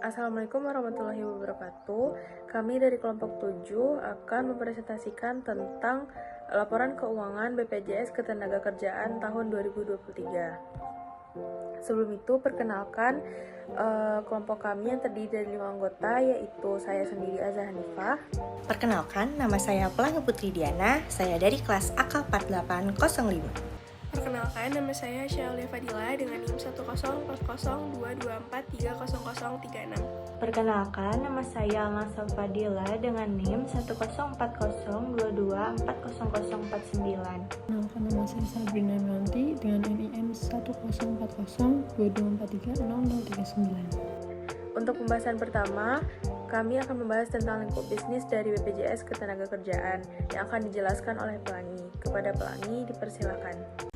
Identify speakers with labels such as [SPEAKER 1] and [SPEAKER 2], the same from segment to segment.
[SPEAKER 1] Assalamualaikum warahmatullahi wabarakatuh. Kami dari kelompok 7 akan mempresentasikan tentang laporan keuangan BPJS Ketenagakerjaan tahun 2023. Sebelum itu, perkenalkan kelompok kami yang terdiri dari 5 anggota, yaitu saya sendiri Azza Hanifah.
[SPEAKER 2] Perkenalkan, nama saya Pelangi Putri Diana, saya dari kelas AK 4805.
[SPEAKER 3] Perkenalkan, nama saya Syaulia Fadila dengan NIM 1040224300036.
[SPEAKER 4] Perkenalkan, nama saya Almasa Fadila dengan NIM 10402240049.
[SPEAKER 5] Perkenalkan, nama saya Sabrina Nanti dengan NIM 1040224000039.
[SPEAKER 1] Untuk pembahasan pertama, kami akan membahas tentang lingkup bisnis dari BPJS Ketenagakerjaan yang akan dijelaskan oleh Pelangi. Kepada Pelangi, dipersilakan.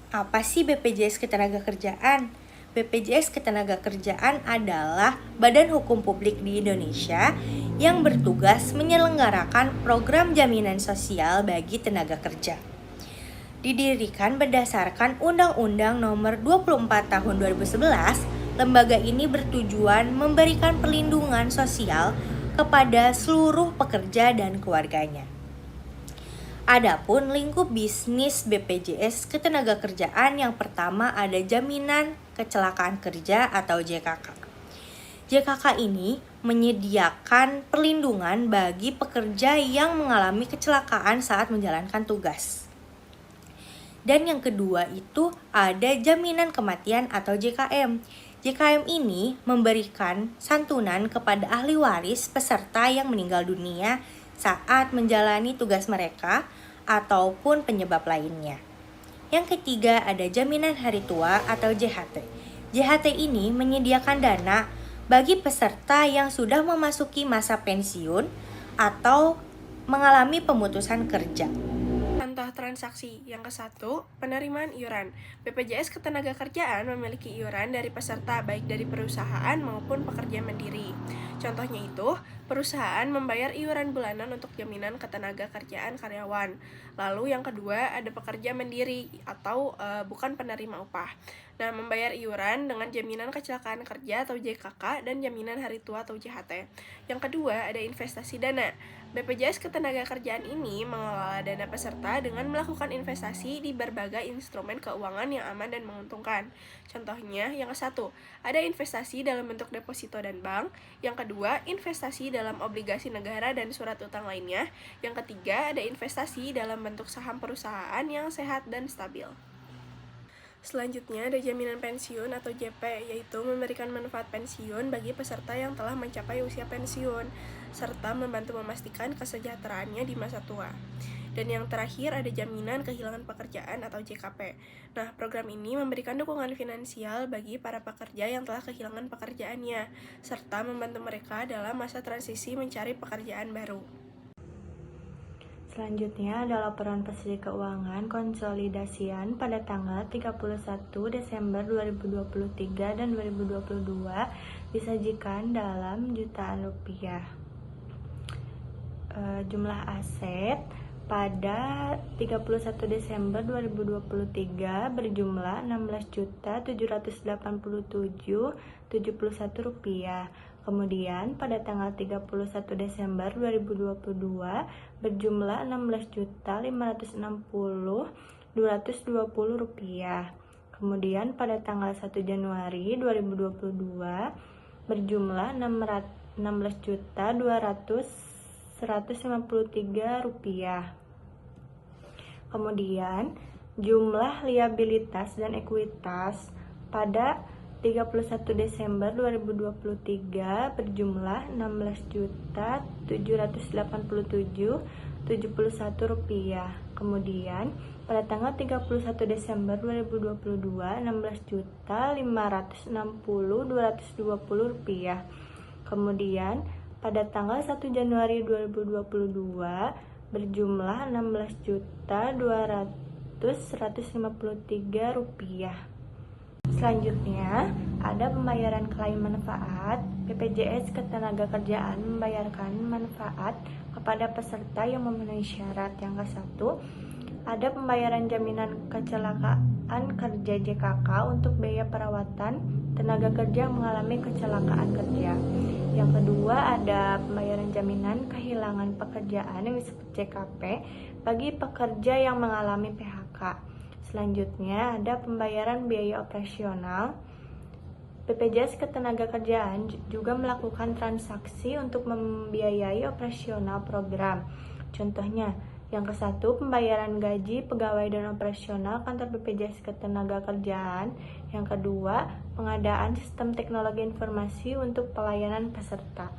[SPEAKER 2] Apa sih BPJS Ketenagakerjaan? BPJS Ketenagakerjaan adalah badan hukum publik di Indonesia yang bertugas menyelenggarakan program jaminan sosial bagi tenaga kerja. Didirikan berdasarkan Undang-Undang Nomor 24 Tahun 2011, lembaga ini bertujuan memberikan perlindungan sosial kepada seluruh pekerja dan keluarganya. Adapun lingkup bisnis BPJS Ketenagakerjaan yang pertama ada jaminan kecelakaan kerja atau JKK. JKK ini menyediakan perlindungan bagi pekerja yang mengalami kecelakaan saat menjalankan tugas. Dan yang kedua itu ada jaminan kematian atau JKM. JKM ini memberikan santunan kepada ahli waris peserta yang meninggal dunia saat menjalani tugas mereka ataupun penyebab lainnya. Yang ketiga ada jaminan hari tua atau JHT. JHT ini menyediakan dana bagi peserta yang sudah memasuki masa pensiun atau mengalami pemutusan kerja.
[SPEAKER 3] Contoh transaksi yang ke-1, penerimaan iuran. BPJS Ketenagakerjaan memiliki iuran dari peserta baik dari perusahaan maupun pekerja mandiri. Contohnya itu, perusahaan membayar iuran bulanan untuk jaminan ketenagakerjaan karyawan. Lalu yang kedua, ada pekerja mandiri atau bukan penerima upah. Nah, membayar iuran dengan jaminan kecelakaan kerja atau JKK dan jaminan hari tua atau JHT. Yang kedua, ada investasi dana. BPJS Ketenagakerjaan ini mengelola dana peserta dengan melakukan investasi di berbagai instrumen keuangan yang aman dan menguntungkan. Contohnya, yang ke-1, ada investasi dalam bentuk deposito dan bank. Yang kedua, investasi dalam obligasi negara dan surat utang lainnya. Yang ketiga, ada investasi dalam bentuk saham perusahaan yang sehat dan stabil. Selanjutnya ada jaminan pensiun atau JP, yaitu memberikan manfaat pensiun bagi peserta yang telah mencapai usia pensiun, serta membantu memastikan kesejahteraannya di masa tua. Dan yang terakhir ada jaminan kehilangan pekerjaan atau JKP. Nah, program ini memberikan dukungan finansial bagi para pekerja yang telah kehilangan pekerjaannya, serta membantu mereka dalam masa transisi mencari pekerjaan baru.
[SPEAKER 4] Selanjutnya ada laporan posisi keuangan konsolidasian pada tanggal 31 Desember 2023 dan 2022 disajikan dalam jutaan rupiah. Jumlah aset pada 31 Desember 2023 berjumlah Rp16.787.71. Kemudian pada tanggal 31 Desember 2022 berjumlah Rp16.560.220. Kemudian pada tanggal 1 Januari 2022 berjumlah Rp16.200.153. Kemudian jumlah liabilitas dan ekuitas pada 31 Desember 2023 berjumlah Rp16.787.71. Kemudian pada tanggal 31 Desember 2022 Rp16.560.220. Kemudian pada tanggal 1 Januari 2022 berjumlah Rp16.200.153. Selanjutnya, ada pembayaran klaim manfaat. BPJS Ketenagakerjaan membayarkan manfaat kepada peserta yang memenuhi syarat. Yang ke-1, ada pembayaran jaminan kerja JKK untuk biaya perawatan tenaga kerja yang mengalami kecelakaan kerja. Yang kedua ada pembayaran jaminan kehilangan pekerjaan yang disebut JKP bagi pekerja yang mengalami PHK. Selanjutnya ada pembayaran biaya operasional. BPJS Ketenagakerjaan juga melakukan transaksi untuk membiayai operasional program. Contohnya, yang ke-1, pembayaran gaji pegawai dan operasional kantor BPJS Ketenagakerjaan. Yang kedua, pengadaan sistem teknologi informasi untuk pelayanan peserta.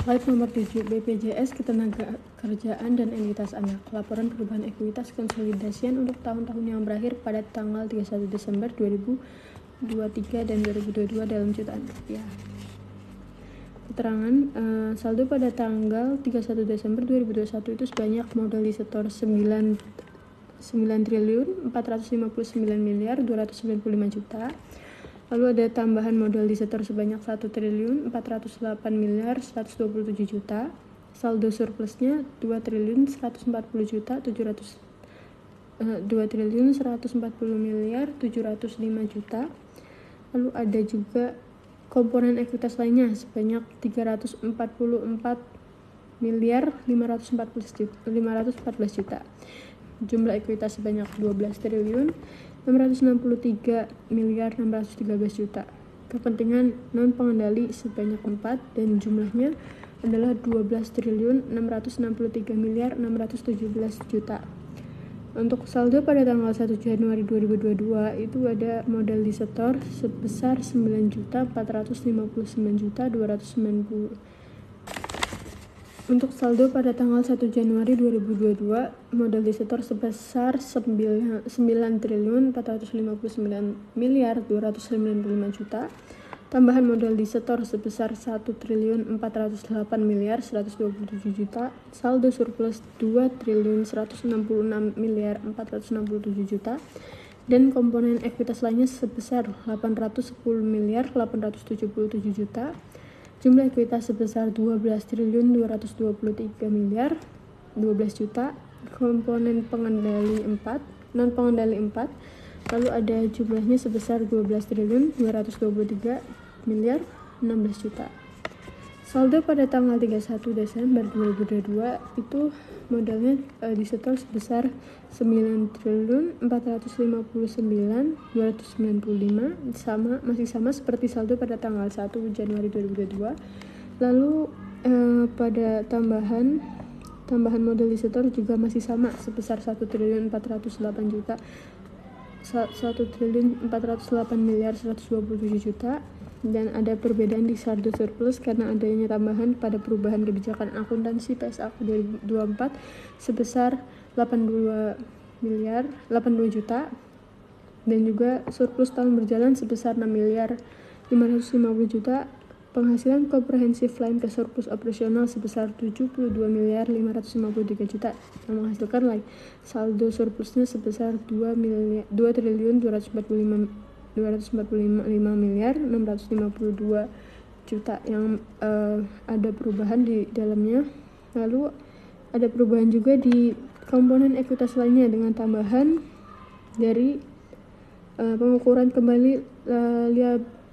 [SPEAKER 5] Slide nomor 7, BPJS Ketenagakerjaan dan Entitas Anak. Laporan perubahan ekuitas konsolidasian untuk tahun-tahun yang berakhir pada tanggal 31 Desember 2023 dan 2022 dalam jutaan rupiah. Keterangan saldo pada tanggal 31 Desember 2021 itu sebanyak modal disetor 9 triliun 459 miliar 295 juta. Lalu ada tambahan modal disetor sebanyak 1 triliun 408 miliar 127 juta. Saldo surplusnya 2 triliun 140 juta 2 triliun 140 miliar 705 juta. Lalu ada juga komponen ekuitas lainnya sebanyak 344 miliar 514 juta. Jumlah ekuitas sebanyak 12 triliun 663 miliar 613 juta. Kepentingan non pengendali sebanyak 4 dan jumlahnya adalah 12 triliun 663 miliar 617 juta. Untuk saldo pada tanggal 1 Januari 2022 itu ada modal disetor sebesar 9.459.290. Untuk saldo pada tanggal 1 Januari 2022 modal disetor sebesar 9 triliun 459 miliar 295 juta. Tambahan modal disetor sebesar 1 triliun 408 miliar 127 juta. Saldo surplus 2 triliun 166 miliar 467 juta. Dan komponen ekuitas lainnya sebesar 810 miliar 877 juta. Jumlah ekuitas sebesar 12 triliun 223 miliar 12 juta. Komponen pengendali 4, non pengendali 4. Lalu ada jumlahnya sebesar 12 triliun 223 miliar 16 juta. Saldo pada tanggal 31 Desember 2022 itu modalnya disetor sebesar 9 triliun 459 295 masih sama seperti saldo pada tanggal 1 Januari 2022. Lalu pada tambahan modal disetor juga masih sama sebesar 1 triliun 408 juta 1 triliun 408 miliar 127 juta. Dan ada perbedaan di saldo surplus karena adanya tambahan pada perubahan kebijakan akuntansi PSAK 2024 sebesar 82 juta dan juga surplus tahun berjalan sebesar 6 miliar 550 juta. Penghasilan komprehensif lain ke surplus operasional sebesar 72 miliar 553 juta yang menghasilkan saldo surplusnya sebesar 2 triliun 245 miliar 652 juta yang ada perubahan di dalamnya. Lalu ada perubahan juga di komponen ekuitas lainnya dengan tambahan dari pengukuran kembali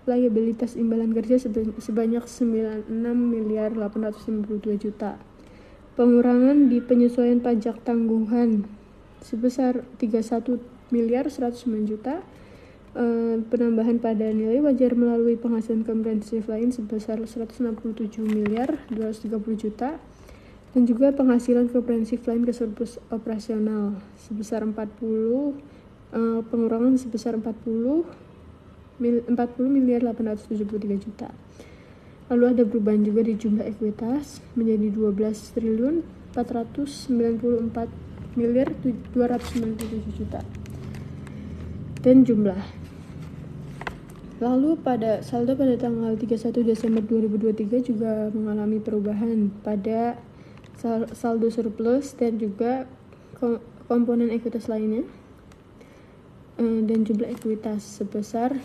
[SPEAKER 5] liabilitas imbalan kerja sebanyak 96 miliar 852 juta. Pengurangan di penyesuaian pajak tanggungan sebesar 31 miliar 109 juta. Penambahan pada nilai wajar melalui penghasilan komprehensif lain sebesar 167 miliar 230 juta dan juga penghasilan komprehensif lain ke surplus operasional sebesar 40 pengurangan sebesar 40 miliar 873 juta. Lalu ada perubahan juga di jumlah ekuitas menjadi 12 triliun 494 miliar 297 juta dan jumlah. Lalu pada saldo pada tanggal 31 Desember 2023 juga mengalami perubahan pada saldo surplus dan juga komponen ekuitas lainnya dan jumlah ekuitas sebesar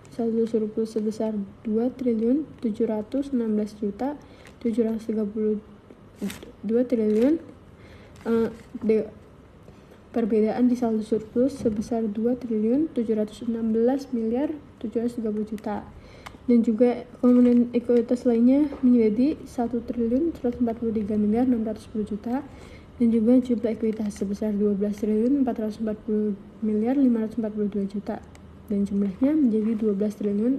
[SPEAKER 5] saldo surplus sebesar 2 triliun 716 juta 732 triliun perbedaan di saldo surplus sebesar 2.716.730 juta. Dan juga komponen ekuitas lainnya menjadi 1.143.610 juta, dan juga jumlah ekuitas sebesar 12.440.542 juta, dan jumlahnya menjadi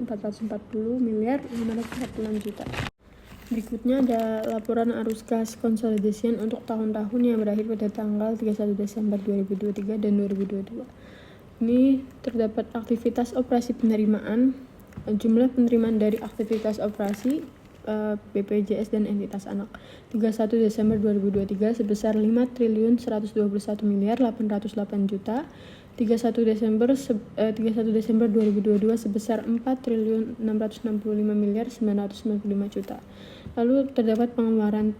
[SPEAKER 5] 12.440.546 juta. Berikutnya ada laporan arus kas konsolidasian untuk tahun-tahun yang berakhir pada tanggal 31 Desember 2023 dan 2022. Ini terdapat aktivitas operasi penerimaan. Jumlah penerimaan dari aktivitas operasi BPJS dan entitas anak 31 Desember 2023 sebesar 5.121.808 juta. 31 Desember 2022 sebesar 4.665.995 juta. Lalu terdapat pengeluaran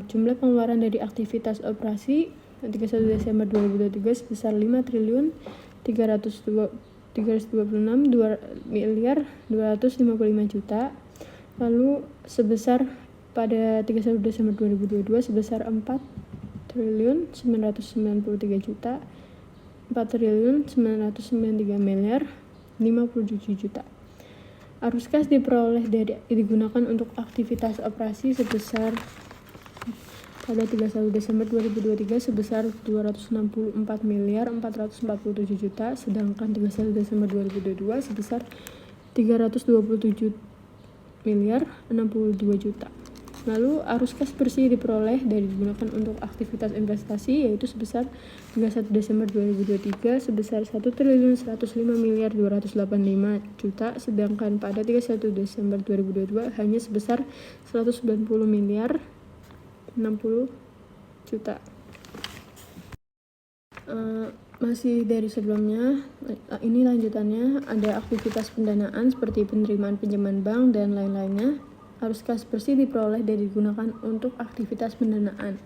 [SPEAKER 5] jumlah pengeluaran dari aktivitas operasi 31 Desember 2023 sebesar 5.326.255 juta. Lalu sebesar pada 31 Desember 2022 sebesar 4.993 juta. 4.993.057 juta. Arus kas diperoleh digunakan untuk aktivitas operasi sebesar pada 31 Desember 2023 sebesar 264.447 juta, sedangkan 31 Desember 2022 sebesar 327.062 juta. Lalu arus kas bersih diperoleh digunakan untuk aktivitas investasi yaitu sebesar 31 Desember 2023 sebesar 1.105.285 juta, sedangkan pada 31 Desember 2022 hanya sebesar 190.060 juta. Masih dari sebelumnya, ini lanjutannya ada aktivitas pendanaan seperti penerimaan pinjaman bank dan lain-lainnya. Arus kas bersih diperoleh dan digunakan untuk aktivitas pendanaan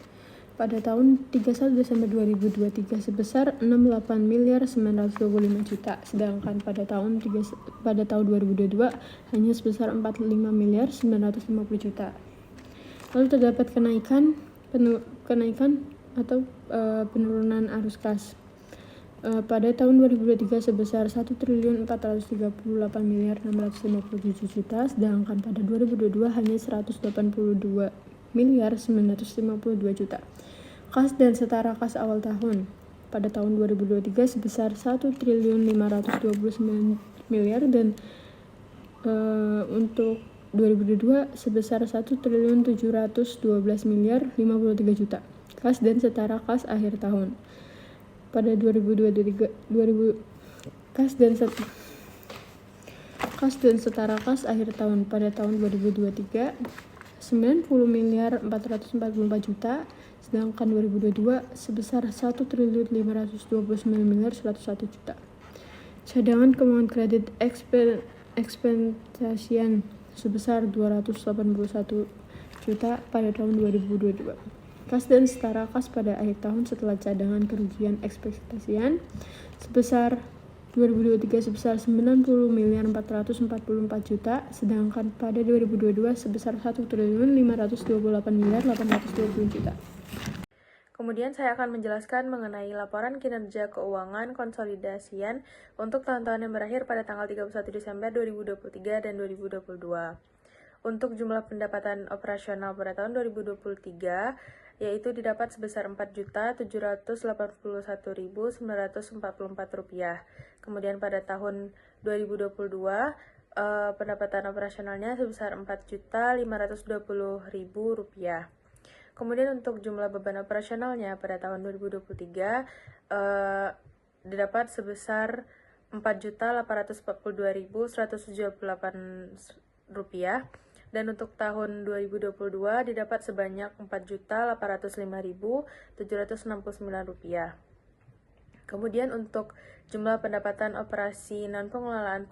[SPEAKER 5] pada tahun 31 Desember 2023 sebesar 68.925 juta, sedangkan pada tahun 2022 hanya sebesar 45.950 juta. Lalu terdapat kenaikan atau penurunan arus kas pada tahun 2023 sebesar 1.438.657 juta, sedangkan pada 2022 hanya 182.952 juta. Kas dan setara kas awal tahun pada tahun 2023 sebesar 1.529 miliar dan untuk 2022 sebesar 1.712 miliar 53 juta. Kas dan setara kas akhir tahun pada 2023 kas dan setara kas akhir tahun pada tahun 2023 90 miliar 444 juta, sedangkan 2022 sebesar 1.529 miliar 101 juta. Cadangan keuangan kredit ekspektasian sebesar 281 juta pada tahun 2022. Kas dan setara kas pada akhir tahun setelah cadangan kerugian ekspektasian sebesar 2023 sebesar 90 miliar 444 juta, sedangkan pada 2022 sebesar 1.528 miliar 820 juta.
[SPEAKER 1] Kemudian saya akan menjelaskan mengenai laporan kinerja keuangan konsolidasian untuk tahun-tahun yang berakhir pada tanggal 31 Desember 2023 dan 2022. Untuk jumlah pendapatan operasional pada tahun 2023 yaitu didapat sebesar Rp4.781.944. Kemudian pada tahun 2022 pendapatan operasionalnya sebesar Rp4.520.000. Kemudian untuk jumlah beban operasionalnya pada tahun 2023 didapat sebesar Rp4.842.178. Dan untuk tahun 2022 didapat sebanyak Rp4.805.769. Kemudian untuk jumlah pendapatan operasi non-pengelolaan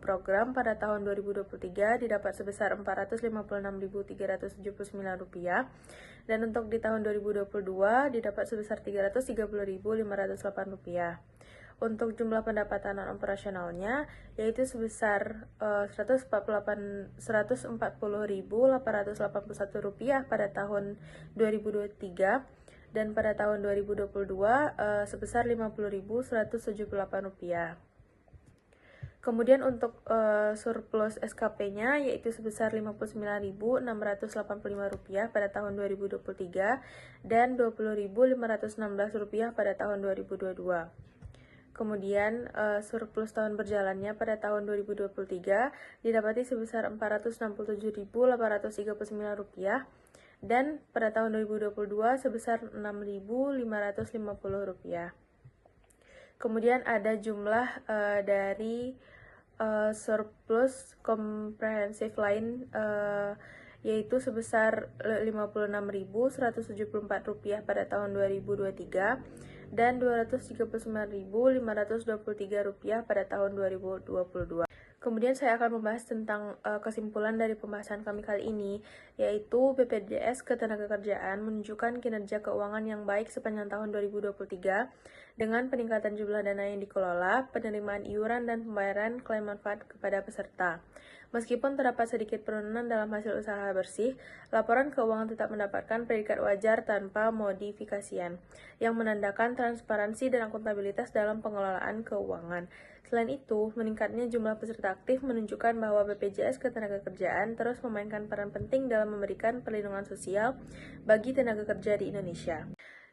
[SPEAKER 1] program pada tahun 2023 didapat sebesar Rp456.379. Dan untuk di tahun 2022 didapat sebesar Rp330.508. Untuk jumlah pendapatan non-operasionalnya yaitu sebesar Rp140.881 pada tahun 2023 dan pada tahun 2022 sebesar Rp50.178. Kemudian untuk surplus SKP-nya yaitu sebesar Rp59.685 pada tahun 2023 dan Rp20.516 pada tahun 2022. Kemudian surplus tahun berjalannya pada tahun 2023 didapati sebesar Rp467.839 dan pada tahun 2022 sebesar Rp6.550. Kemudian ada jumlah dari surplus komprehensif lain yaitu sebesar Rp56.174 pada tahun 2023 dan Rp239.523 pada tahun 2022. Kemudian saya akan membahas tentang kesimpulan dari pembahasan kami kali ini, yaitu BPJS Ketenagakerjaan menunjukkan kinerja keuangan yang baik sepanjang tahun 2023 dengan peningkatan jumlah dana yang dikelola, penerimaan iuran dan pembayaran klaim manfaat kepada peserta. Meskipun terdapat sedikit penurunan dalam hasil usaha bersih, laporan keuangan tetap mendapatkan predikat wajar tanpa modifikasian, yang menandakan transparansi dan akuntabilitas dalam pengelolaan keuangan. Selain itu, meningkatnya jumlah peserta aktif menunjukkan bahwa BPJS Ketenagakerjaan terus memainkan peran penting dalam memberikan perlindungan sosial bagi tenaga kerja di Indonesia.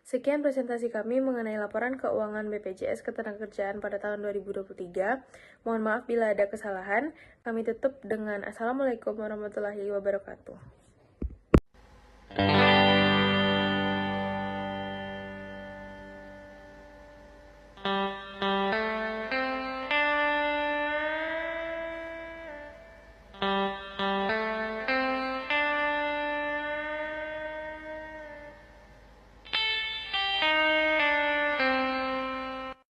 [SPEAKER 1] Sekian presentasi kami mengenai laporan keuangan BPJS Ketenagakerjaan pada tahun 2023. Mohon maaf bila ada kesalahan. Kami tutup dengan Assalamualaikum warahmatullahi wabarakatuh.